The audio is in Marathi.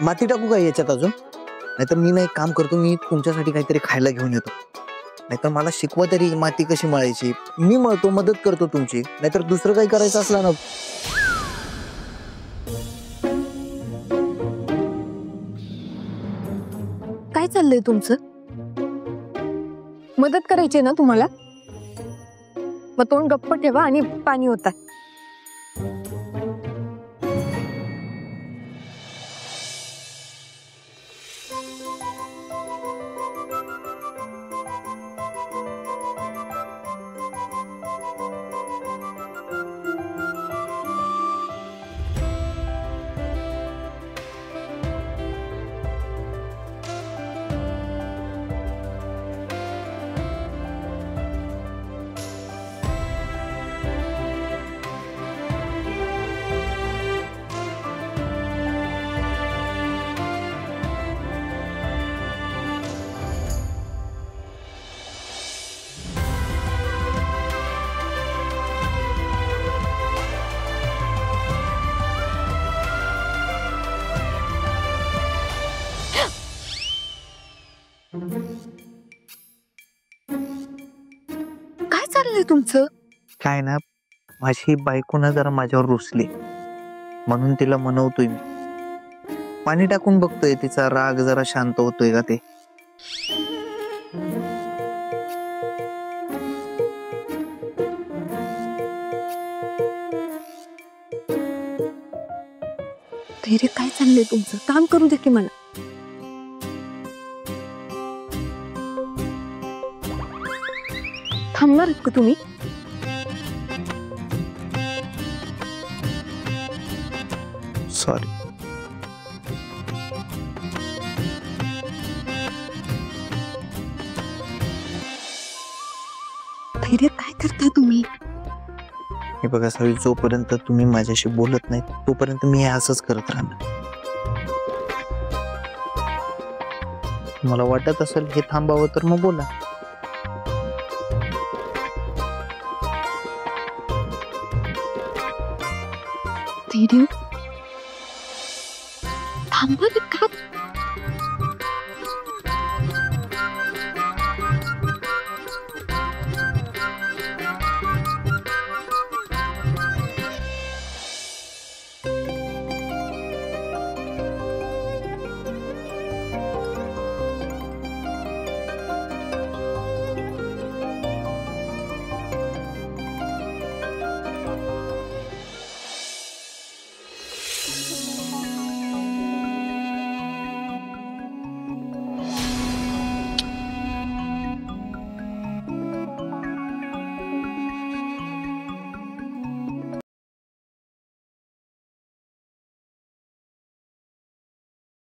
माती टाकू का याच्यात अजून? नाहीतर मी ना एक काम करतो, मी तुमच्यासाठी काहीतरी खायला घेऊन येतो. नाहीतर मला शिकवा तरी माती कशी मळायची. मी मळतो, मदत करतो तुमची. नाहीतर दुसरं काही करायचं असलं ना. काय चाललंय तुमचं? मदत करायची ना तुम्हाला? मग तोंड गप्प ठेवा आणि पाणी होता. काय चाललंय तुमचं? काय ना, माझी बायको ना जरा माझ्यावर रुसली, म्हणून तिला मनवतोय मी. पाणी टाकून बघतोय तिचा राग जरा शांत होतोय का ते. धैर्य, काय चाललंय तुमचं? काम करू दे की मला. थांबणार का तुम्ही? सॉरी. धैर्य, काय करता तुम्ही? हे बघा सावी, जोपर्यंत तुम्ही माझ्याशी बोलत नाही तोपर्यंत मी हे असंच करत राहणार. मला वाटत असेल हे थांबावं तर मग बोला. धैर्य, थांबा की का?